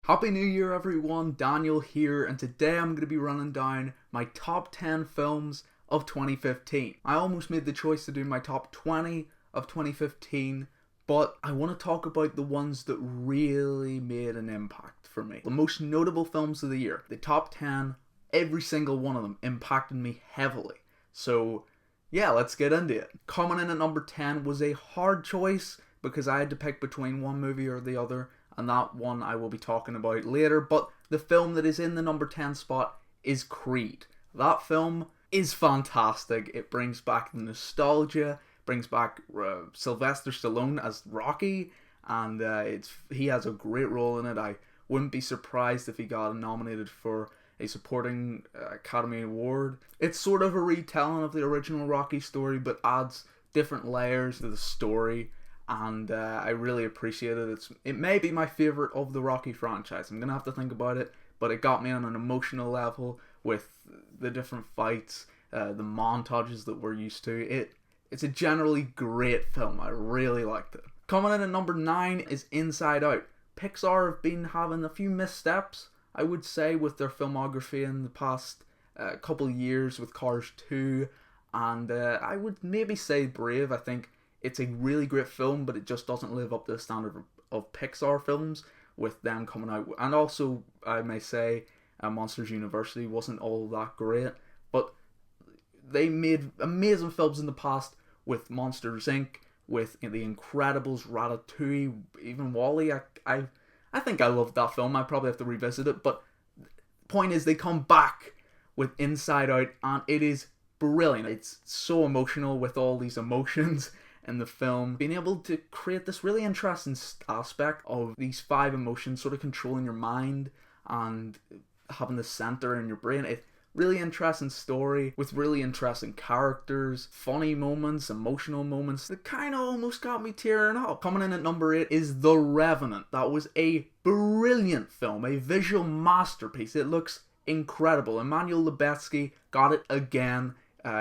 Happy New Year everyone, Daniel here, and today I'm going to be running down my top 10 films of 2015. I almost made the choice to do my top 20 of 2015, but I want to talk about the ones that really made an impact for me. The most notable films of the year. The top 10, every single one of them impacted me heavily. So yeah, let's get into it. Coming in at number 10 was a hard choice because I had to pick between one movie or the other, and that one I will be talking about later, but the film that is in the number 10 spot is Creed. That film is fantastic. It brings back the nostalgia, brings back Sylvester Stallone as Rocky, and he has a great role in it. I wouldn't be surprised if he got nominated for a supporting Academy Award. It's sort of a retelling of the original Rocky story, but adds different layers to the story, and I really appreciate it. It may be my favourite of the Rocky franchise. I'm going to have to think about it, but it got me on an emotional level with the different fights, the montages that we're used to. It's a generally great film. I really liked it. Coming in at number 9 is Inside Out. Pixar have been having a few missteps, I would say, with their filmography in the past couple of years with Cars 2, and I would maybe say Brave. I think it's a really great film, but it just doesn't live up to the standard of Pixar films with them coming out. And also, I may say, Monsters University wasn't all that great, but they made amazing films in the past with Monsters Inc., with The Incredibles, Ratatouille, even WALL-E. I think I loved that film. I probably have to revisit it, but the point is they come back with Inside Out, and it is brilliant. It's so emotional with all these emotions in the film. Being able to create this really interesting aspect of these 5 emotions sort of controlling your mind and having the center in your brain. It's really interesting story with really interesting characters, funny moments, emotional moments that kind of almost got me tearing up. Coming in at number 8 is The Revenant. That was a brilliant film, a visual masterpiece. It looks incredible. Emmanuel Lubezki got it again.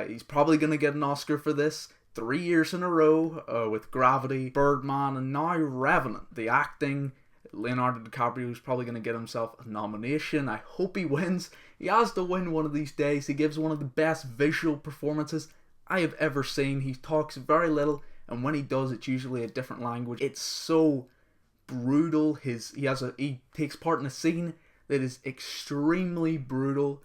He's probably going to get an Oscar for this 3 years in a row with Gravity, Birdman, and now Revenant. The acting, Leonardo DiCaprio is probably going to get himself a nomination. I hope he wins. He has to win one of these days. He gives one of the best visual performances I have ever seen. He talks very little, and when he does, it's usually a different language. It's so brutal. He takes part in a scene that is extremely brutal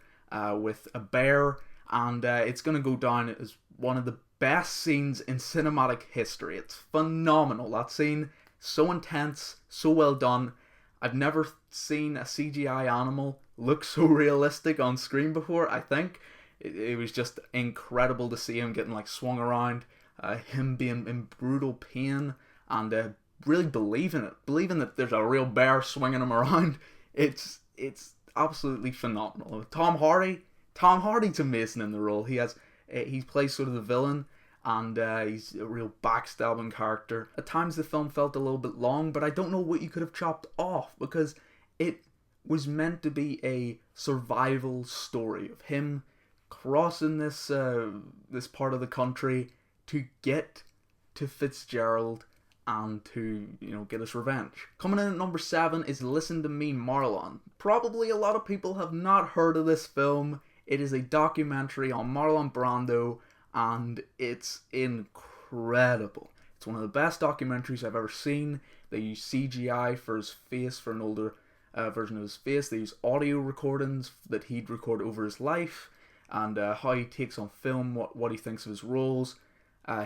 with a bear, and it's going to go down as one of the best scenes in cinematic history. It's phenomenal. That scene, so intense, so well done. I've never seen a CGI animal look so realistic on screen before. I think it was just incredible to see him getting swung around, him being in brutal pain, and really believing that there's a real bear swinging him around. It's absolutely phenomenal. Tom Hardy's amazing in the role. He plays sort of the villain, and he's a real backstabbing character. At times the film felt a little bit long, but I don't know what you could have chopped off, because it was meant to be a survival story of him crossing this part of the country to get to Fitzgerald and to get his revenge. Coming in at number 7 is Listen to Me, Marlon. Probably a lot of people have not heard of this film. It is a documentary on Marlon Brando, and it's incredible. It's one of the best documentaries I've ever seen. They use CGI for his face, for an older version of his face. They use audio recordings that he'd record over his life, and how he takes on film, what he thinks of his roles,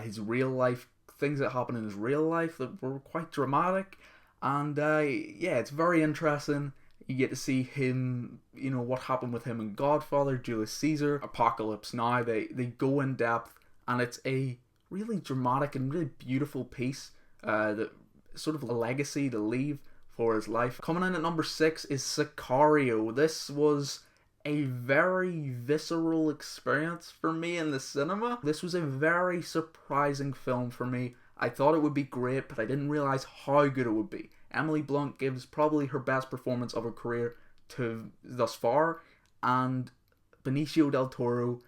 his real life, things that happen in his real life that were quite dramatic. And yeah, it's very interesting. You get to see him, what happened with him in Godfather, Julius Caesar, Apocalypse Now. They go in depth, and it's a really dramatic and really beautiful piece, that sort of a legacy to leave for his life. Coming in at number 6 is Sicario. This was a very visceral experience for me in the cinema. This was a very surprising film for me. I thought it would be great, but I didn't realize how good it would be. Emily Blunt gives probably her best performance of her career thus far, and Benicio del Toro,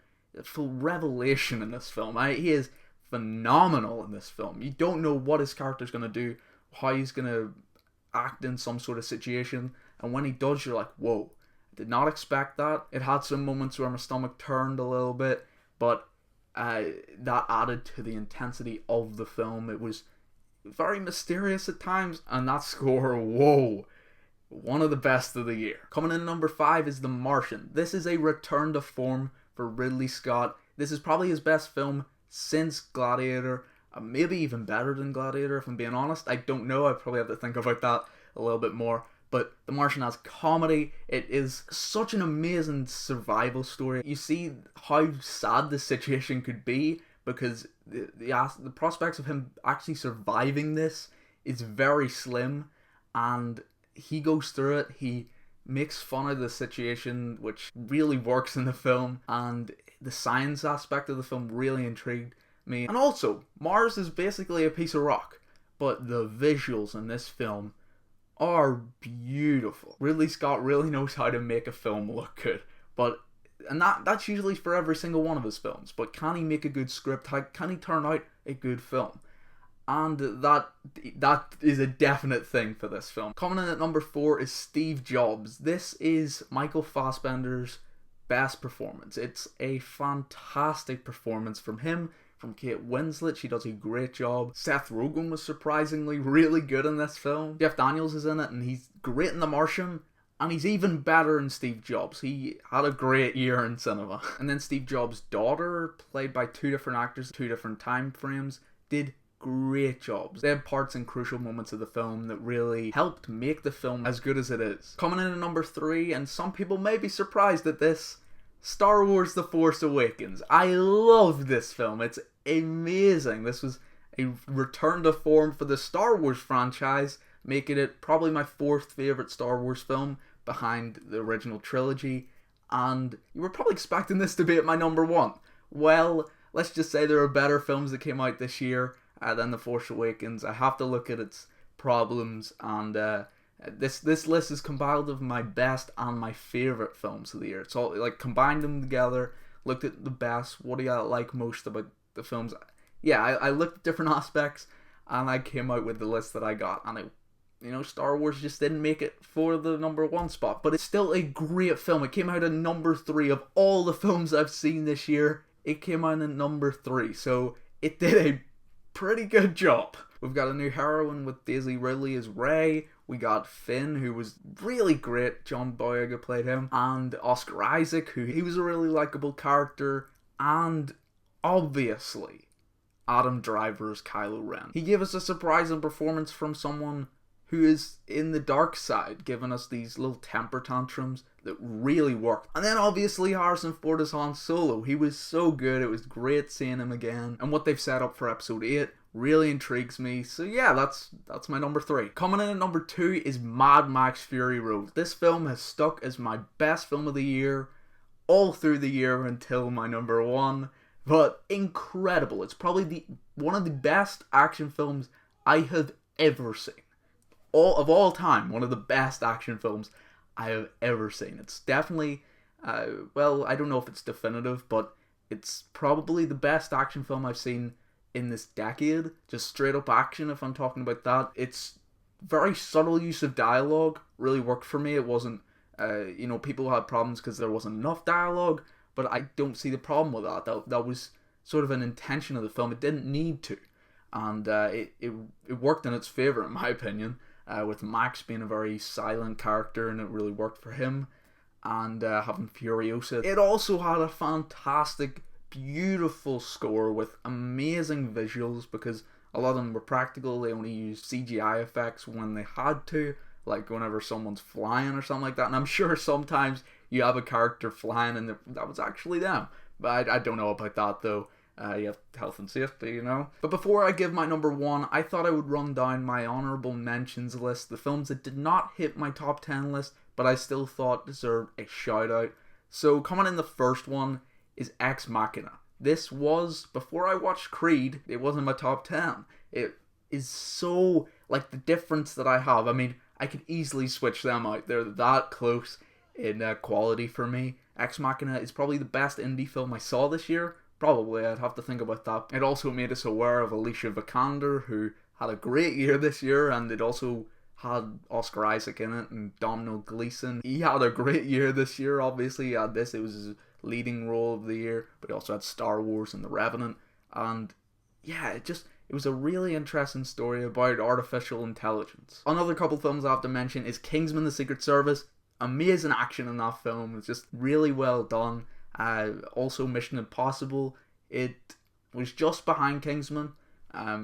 full revelation in this film. He is phenomenal in this film. You don't know what his character's going to do, how he's going to act in some sort of situation, and when he does, you're like, whoa, I did not expect that. It had some moments where my stomach turned a little bit, but that added to the intensity of the film. It was very mysterious at times, and that score, whoa, one of the best of the year. Coming in number 5 is The Martian. This is a return to form for Ridley Scott. This is probably his best film since Gladiator, maybe even better than Gladiator, if I'm being honest. I don't know, I probably have to think about that a little bit more. But The Martian has comedy. It is such an amazing survival story. You see how sad the situation could be, because the prospects of him actually surviving this is very slim, and he goes through it. He makes fun of the situation, which really works in the film, and the science aspect of the film really intrigued me. And also, Mars is basically a piece of rock, but the visuals in this film are beautiful. Ridley Scott really knows how to make a film look good, and that's usually for every single one of his films. But can he make a good script? How can he turn out a good film? And that is a definite thing for this film. Coming in at number 4 is Steve Jobs. This is Michael Fassbender's best performance. It's a fantastic performance from him, from Kate Winslet. She does a great job. Seth Rogen was surprisingly really good in this film. Jeff Daniels is in it, and he's great in The Martian, and he's even better in Steve Jobs. He had a great year in cinema. And then Steve Jobs' daughter, played by 2 different actors, 2 different time frames, did great jobs. They had parts in crucial moments of the film that really helped make the film as good as it is. Coming in at number 3, and some people may be surprised at this, Star Wars The Force Awakens. I love this film. It's amazing. This was a return to form for the Star Wars franchise, making it probably my 4th favourite Star Wars film behind the original trilogy. And you were probably expecting this to be at my number 1. Well, let's just say there are better films that came out this year than The Force Awakens. I have to look at its problems, and this list is compiled of my best and my favourite films of the year. So like combined them together, looked at the best, what do I like most about the films. Yeah, I looked at different aspects, and I came out with the list that I got, and Star Wars just didn't make it for the number 1 spot, but it's still a great film. It came out at number 3 of all the films I've seen this year. It came out at number 3, so it did a pretty good job. We've got a new heroine with Daisy Ridley as Rey. We got Finn, who was really great. John Boyega played him. And Oscar Isaac, he was a really likable character. And obviously, Adam Driver as Kylo Ren. He gave us a surprising performance from someone who is in the dark side, giving us these little temper tantrums that really worked. And then obviously Harrison Ford as Han Solo. He was so good. It was great seeing him again. And what they've set up for episode 8 really intrigues me. So yeah, that's my number 3. Coming in at number 2 is Mad Max Fury Road. This film has stuck as my best film of the year all through the year until my number 1. But incredible. It's probably one of the best action films I have ever seen. Of all time, one of the best action films I have ever seen. It's definitely, I don't know if it's definitive, but it's probably the best action film I've seen in this decade. Just straight up action, if I'm talking about that. It's very subtle use of dialogue, really worked for me. It wasn't, people had problems because there wasn't enough dialogue, but I don't see the problem with that. That was sort of an intention of the film. It didn't need to, and it worked in its favour, in my opinion. With Max being a very silent character, and it really worked for him, and having Furiosa. It also had a fantastic, beautiful score with amazing visuals, because a lot of them were practical. They only used CGI effects when they had to, like whenever someone's flying or something like that. And I'm sure sometimes you have a character flying and that was actually them, but I don't know about that though. You have health and safety, But before I give my number 1, I thought I would run down my honourable mentions list, the films that did not hit my top 10 list, but I still thought deserved a shout out. So coming in the first one is Ex Machina. This was, before I watched Creed, it wasn't my top 10. It is so, like, the difference that I have. I mean, I could easily switch them out. They're that close in quality for me. Ex Machina is probably the best indie film I saw this year. Probably, I'd have to think about that. It also made us aware of Alicia Vikander, who had a great year this year, and it also had Oscar Isaac in it and Domhnall Gleeson. He had a great year this year, obviously. He had this, it was his leading role of the year, but he also had Star Wars and The Revenant. And yeah, it was a really interesting story about artificial intelligence. Another couple films I have to mention is Kingsman: The Secret Service. Amazing action in that film. It's just really well done. Also Mission Impossible. It was just behind Kingsman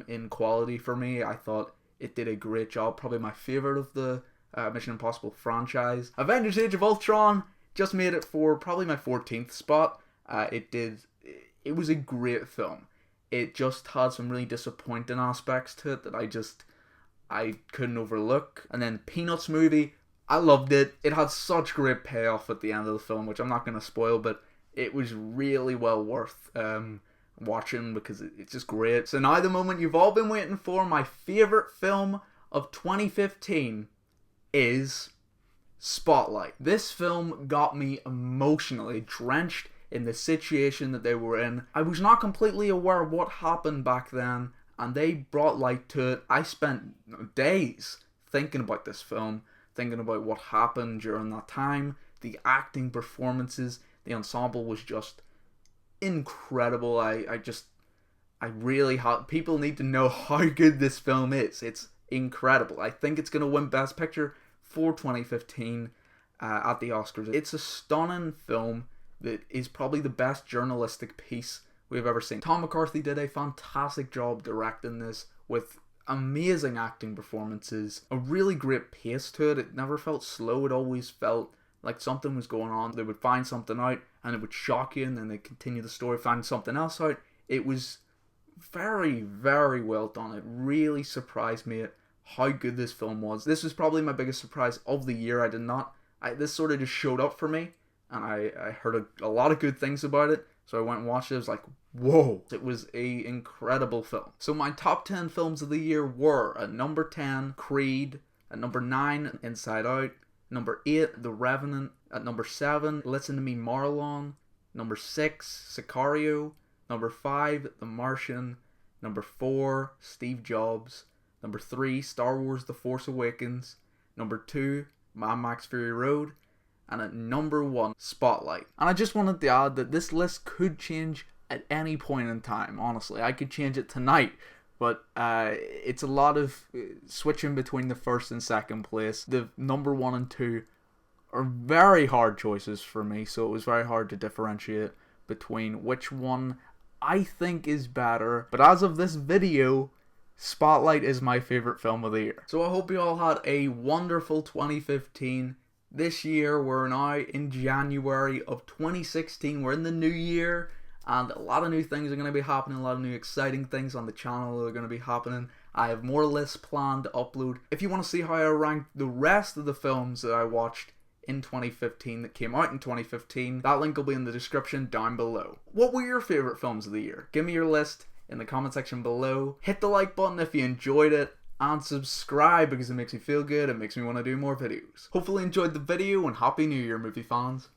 in quality for me. I thought it did a great job. Probably my favorite of the Mission Impossible franchise. Avengers: Age of Ultron just made it for probably my 14th spot. It was a great film. It just had some really disappointing aspects to it that I couldn't overlook. And then Peanuts movie, I loved it. It had such great payoff at the end of the film, which I'm not going to spoil, but it was really well worth watching because it's just great. So now the moment you've all been waiting for, my favorite film of 2015 is Spotlight. This film got me emotionally drenched in the situation that they were in. I was not completely aware of what happened back then, and they brought light to it. I spent days thinking about this film, thinking about what happened during that time. The acting, performances, the ensemble was just incredible. I really had, people need to know how good this film is. It's incredible. I think it's going to win Best Picture for 2015 at the Oscars. It's a stunning film that is probably the best journalistic piece we've ever seen. Tom McCarthy did a fantastic job directing this with amazing acting performances, a really great pace to it. It never felt slow. It always felt like something was going on. They would find something out and it would shock you, and then they'd continue the story, find something else out. It was very, very well done. It really surprised me at how good this film was. This was probably my biggest surprise of the year. This sort of just showed up for me, and I heard a lot of good things about it, so I went and watched it. I was like, whoa, it was a incredible film. So my top 10 films of the year were at number 10, Creed, at number 9, Inside Out, number 8, The Revenant, at number 7, Listen to Me Marlon, number 6, Sicario, number 5, The Martian, number 4, Steve Jobs, number 3, Star Wars: The Force Awakens, number 2, Mad Max Fury Road, and at number 1, Spotlight. And I just wanted to add that this list could change at any point in time, honestly. I could change it tonight, but it's a lot of switching between the first and second place. The number 1 and 2 are very hard choices for me, so it was very hard to differentiate between which one I think is better. But as of this video, Spotlight is my favorite film of the year. So I hope you all had a wonderful 2015. This year, we're now in January of 2016. We're in the new year, and a lot of new things are going to be happening. A lot of new exciting things on the channel are going to be happening. I have more lists planned to upload. If you want to see how I ranked the rest of the films that I watched in 2015 that came out in 2015, that link will be in the description down below. What were your favorite films of the year? Give me your list in the comment section below. Hit the like button if you enjoyed it, and subscribe because it makes me feel good. It makes me want to do more videos. Hopefully you enjoyed the video, and Happy New Year, movie fans.